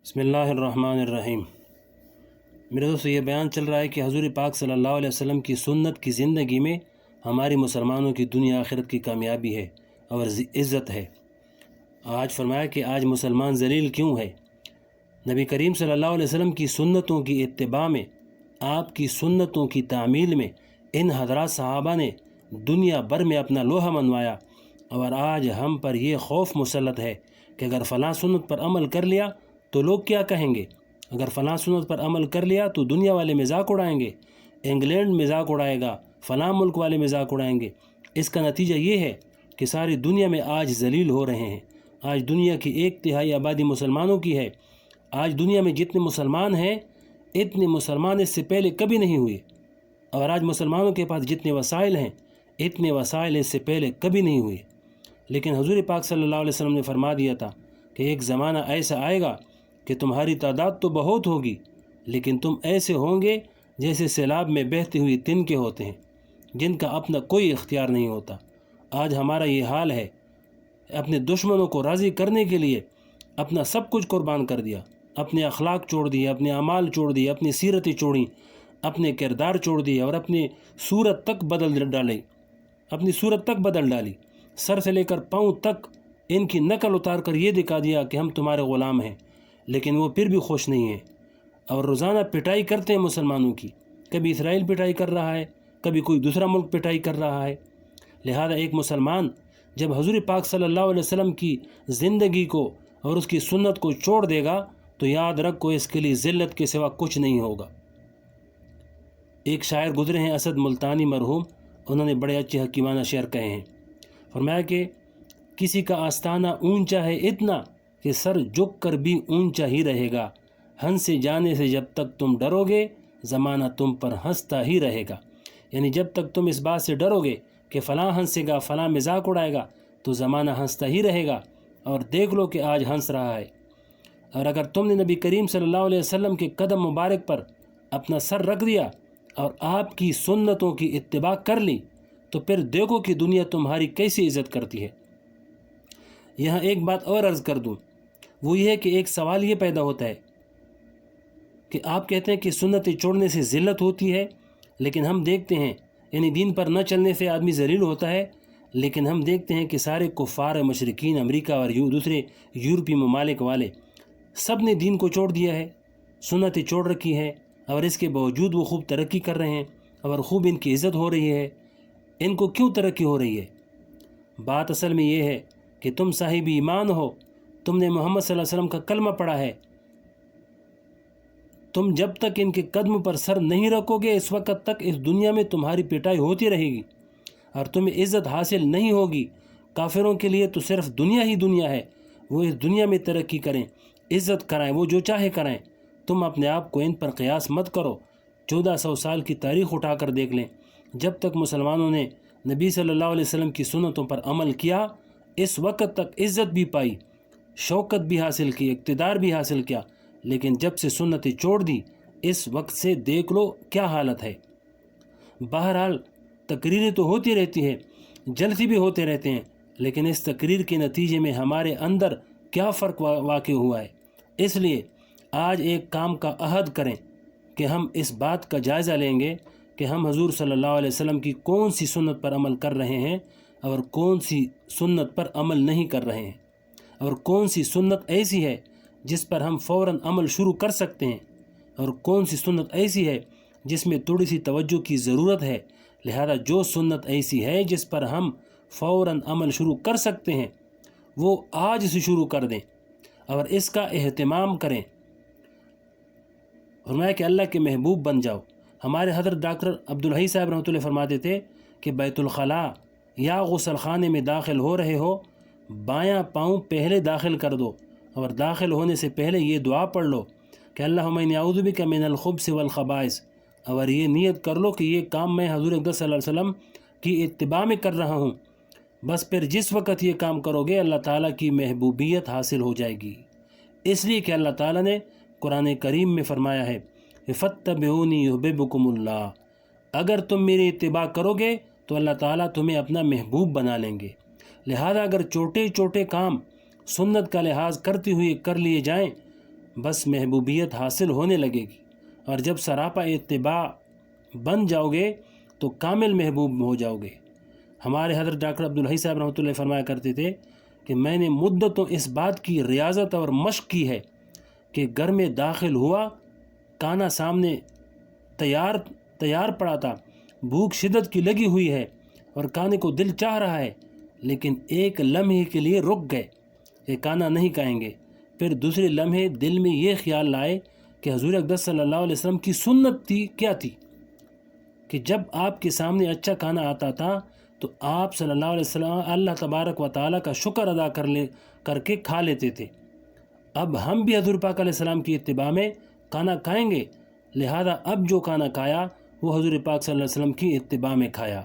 बिस्मिल्लाहिर्रहमानिर्रहीम। मेरे दोस्तों, ये बयान चल रहा है कि हज़ूर पाक सल्लल्लाहु अलैहि वसल्लम की सुन्नत की ज़िंदगी में हमारी मुसलमानों की दुनिया आखिरत की कामयाबी है और इज़्ज़त है। आज फरमाया कि आज मुसलमान ज़लील क्यों है। नबी करीम सल्लल्लाहु अलैहि वसल्लम की सुन्नतों की इत्तिबा में, आपकी सुन्नतों की तामील में इन हज़रात सहाबा ने दुनिया भर में अपना लोहा मनवाया। और आज हम पर यह खौफ मुसल्लत है कि अगर फ़लाँ सुन्नत पर अमल कर लिया तो लोग क्या कहेंगे, अगर फ़लाँ सुन्नत पर अमल कर लिया तो दुनिया वाले मजाक उड़ाएंगे, इंग्लैंड मजाक उड़ाएगा, फ़लाँ मुल्क वाले मजाक उड़ाएंगे। इसका नतीजा ये है कि सारी दुनिया में आज जलील हो रहे हैं। आज दुनिया की 1/3 आबादी मुसलमानों की है। आज दुनिया में जितने मुसलमान हैं, इतने मुसलमान इससे पहले कभी नहीं हुए। और आज मुसलमानों के पास जितने वसाइल हैं, इतने वसाइल इससे पहले कभी नहीं हुए। लेकिन हुज़ूर पाक सल्लल्लाहु अलैहि वसल्लम ने फरमा दिया था कि एक ज़माना ऐसा आएगा कि तुम्हारी तादाद तो बहुत होगी, लेकिन तुम ऐसे होंगे जैसे सैलाब में बहती हुई तिनके होते हैं, जिनका अपना कोई इख्तियार नहीं होता। आज हमारा ये हाल है। अपने दुश्मनों को राज़ी करने के लिए अपना सब कुछ कुर्बान कर दिया, अपने अखलाक छोड़ दिए, अपने अमाल छोड़ दिए, अपनी सीरतें छोड़ी, अपने किरदार छोड़ दिए और अपनी सूरत तक बदल डाली। सर से लेकर पाँव तक इनकी नकल उतार कर ये दिखा दिया कि हम तुम्हारे ग़ुलाम हैं। लेकिन वो फिर भी खुश नहीं है और रोज़ाना पिटाई करते हैं मुसलमानों की। कभी इसराइल पिटाई कर रहा है, कभी कोई दूसरा मुल्क पिटाई कर रहा है। लिहाजा एक मुसलमान जब हुज़ूर पाक सल्लल्लाहु अलैहि वसल्लम की ज़िंदगी को और उसकी सुन्नत को छोड़ देगा तो याद रखो, इसके लिए ज़िल्लत के सिवा कुछ नहीं होगा। एक शायर गुज़रे हैं, असद मुल्तानी मरहूम, उन्होंने बड़े अच्छे हकीमाना शेर कहे हैं। फरमाया कि किसी का आस्ताना ऊंचा है इतना कि सर झुक कर भी ऊंचा ही रहेगा। हंसे जाने से जब तक तुम डरोगे, ज़माना तुम पर हंसता ही रहेगा। यानी जब तक तुम इस बात से डरोगे कि फ़लाँ हंसेगा, फ़लाँ मजाक उड़ाएगा, तो ज़माना हंसता ही रहेगा। और देख लो कि आज हंस रहा है। और अगर तुमने नबी करीम सल्लल्लाहु अलैहि वसल्लम के कदम मुबारक पर अपना सर रख दिया और आपकी सुन्नतों की इत्तिबा कर ली, तो फिर देखो कि दुनिया तुम्हारी कैसी इज़्ज़त करती है। यहाँ एक बात और अर्ज़ कर दूँ, वो ये है कि एक सवाल ये पैदा होता है कि आप कहते हैं कि सुन्नतें छोड़ने से ज़िल्लत होती है, लेकिन हम देखते हैं, यानी दीन पर न चलने से आदमी ज़लील होता है। लेकिन हम देखते हैं कि सारे कुफ़ार मशरिकीन, अमेरिका और दूसरे यूरोपीय ममालिक वाले, सब ने दीन को छोड़ दिया है, सुन्नतें छोड़ रखी है, और इसके बावजूद वो खूब तरक्की कर रहे हैं और ख़ूब इनकी इज़्ज़त हो रही है। इनको क्यों तरक्की हो रही है? बात असल में ये है कि तुम साहिब ईमान हो, तुमने मोहम्मद सल्लल्लाहु अलैहि वसल्लम का कलमा पढ़ा है। तुम जब तक इनके कदम पर सर नहीं रखोगे, इस वक्त तक इस दुनिया में तुम्हारी पिटाई होती रहेगी और तुम्हें इज़्ज़त हासिल नहीं होगी। काफिरों के लिए तो सिर्फ दुनिया ही दुनिया है। वो इस दुनिया में तरक्की करें, इज़्ज़त कराएं, वो जो चाहे कराएं। तुम अपने आप को इन पर क़यास मत करो। 1400 साल की तारीख़ उठा कर देख लें, जब तक मुसलमानों ने नबी सल्लल्लाहु अलैहि वसल्लम की सुन्नतों पर अमल किया, इस वक्त तक इज़्ज़त भी पाई, शौकत भी हासिल की, इक़्तिदार भी हासिल किया। लेकिन जब से सुन्नतें छोड़ दी, इस वक्त से देख लो क्या हालत है। बहरहाल तकरीरें तो होती रहती हैं, जलसे भी होते रहते हैं, लेकिन इस तकरीर के नतीजे में हमारे अंदर क्या फ़र्क वाक़ई हुआ है। इसलिए आज एक काम का अहद करें कि हम इस बात का जायज़ा लेंगे कि हम हज़ूर सल्लल्लाहु अलैहि वसल्लम की कौन सी सुन्नत पर अमल कर रहे हैं और कौन सी सुन्नत पर अमल नहीं कर रहे हैं, और कौन सी सुन्नत ऐसी है जिस पर हम फ़ौरन अमल शुरू कर सकते हैं, और कौन सी सुन्नत ऐसी है जिसमें थोड़ी सी तवज्जो की ज़रूरत है। लिहाजा जो सुन्नत ऐसी है जिस पर हम फ़ौरन अमल शुरू कर सकते हैं, वो आज से शुरू कर दें और इसका एहतिमाम करें। फरमाया कि अल्लाह के महबूब बन जाओ। हमारे हज़रत डॉक्टर अब्दुल हई साहब रहमतुल्लाह फरमाते थे कि बैतुल खला या गुसल खाने में दाखिल हो रहे हो, बायां पाँव पहले दाखिल कर दो और दाखिल होने से पहले ये दुआ पढ़ लो कि अल्लाहुम्मा इन्नी अऊज़ु बिका मिनल खुब्सि वल खबाइस। और ये नियत कर लो कि ये काम मैं हज़ूर अक़दस सल्लल्लाहु अलैहि वसल्लम की इत्तिबा में कर रहा हूँ। बस फिर जिस वक़्त ये काम करोगे, अल्लाह ताला की महबूबियत हासिल हो जाएगी। इसलिए कि अल्लाह ताला ने कुरान करीम में फ़रमाया है, फत्तबिऊनी युहिब्बुकुमुल्लाह। अगर तुम मेरी इत्तिबा करोगे तो अल्लाह ताला तुम्हें अपना महबूब बना लेंगे। लिहाजा अगर छोटे छोटे काम सुन्नत का लिहाज करते हुए कर लिए जाएं بس محبوبیت حاصل ہونے لگے گی، اور جب سراپا اتباع بن جاؤ گے تو کامل محبوب ہو جاؤ گے۔ ہمارے حضرت ڈاکٹر عبدالحی صاحب رحمۃ اللہ فرمایا کرتے تھے کہ میں نے مدتوں اس بات کی ریاضت اور مشق کی ہے کہ گھر میں داخل ہوا، کھانا سامنے تیار پڑا تھا، بھوک شدت کی لگی ہوئی ہے اور کھانے کو دل چاہ رہا ہے، لیکن ایک لمحے کے لیے رک گئے کہ کھانا نہیں کھائیں گے، پھر دوسرے لمحے دل میں یہ خیال لائے کہ حضور اقدس صلی اللہ علیہ وسلم کی سنت کیا تھی کہ جب آپ کے سامنے اچھا کھانا آتا تھا تو آپ صلی اللہ علیہ وسلم اللہ تبارک و تعالیٰ کا شکر ادا کر کے کھا لیتے تھے۔ اب ہم بھی حضور پاک علیہ السلام کی اتباع میں کھانا کھائیں گے، لہذا اب جو کھانا کھایا وہ حضور پاک صلی اللہ علیہ وسلم کی اتباع میں کھایا،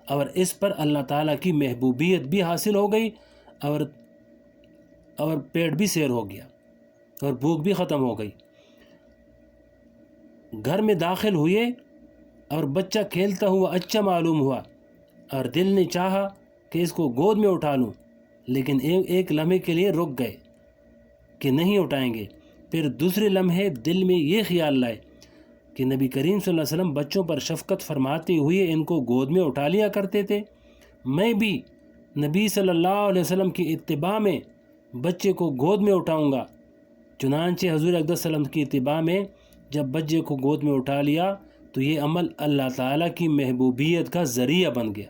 اور اس پر اللہ تعالیٰ کی محبوبیت بھی حاصل ہو گئی اور پیٹ بھی سیر ہو گیا اور بھوک بھی ختم ہو گئی۔ گھر میں داخل ہوئے اور بچہ کھیلتا ہوا اچھا معلوم ہوا اور دل نے چاہا کہ اس کو گود میں اٹھا لوں، لیکن ایک لمحے کے لیے رک گئے کہ نہیں اٹھائیں گے، پھر دوسرے لمحے دل میں یہ خیال لائے کہ نبی کریم صلی اللہ علیہ وسلم بچوں پر شفقت فرماتے ہوئے ان کو گود میں اٹھا لیا کرتے تھے، میں بھی نبی صلی اللہ علیہ وسلم کی اتباع میں بچے کو گود میں اٹھاؤں گا۔ چنانچہ حضور اقدس صلی اللہ علیہ وسلم کی اتباع میں جب بچے کو گود میں اٹھا لیا تو یہ عمل اللہ تعالیٰ کی محبوبیت کا ذریعہ بن گیا۔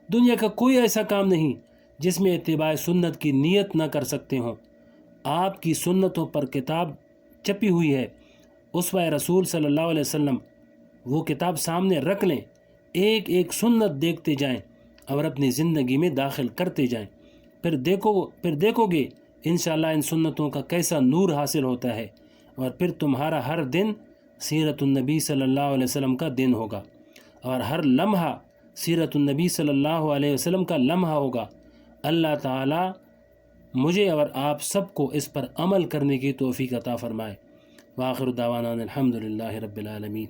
دنیا کا کوئی ایسا کام نہیں جس میں اتباع سنت کی نیت نہ کر سکتے ہوں۔ آپ کی سنتوں پر کتاب چھپی ہوئی ہے، اسوہ رسول صلی اللہ علیہ وسلم، وہ کتاب سامنے رکھ لیں، ایک ایک سنت دیکھتے جائیں اور اپنی زندگی میں داخل کرتے جائیں، پھر دیکھو گے انشاءاللہ ان سنتوں کا کیسا نور حاصل ہوتا ہے، اور پھر تمہارا ہر دن سیرت النبی صلی اللہ علیہ وسلم کا دن ہوگا، اور ہر لمحہ سیرت النبی صلی اللہ علیہ وسلم کا لمحہ ہوگا۔ اللہ تعالیٰ مجھے اور آپ سب کو اس پر عمل کرنے کی توفیق عطا فرمائے۔ وآخر دعوانا الحمدللہ رب العالمین۔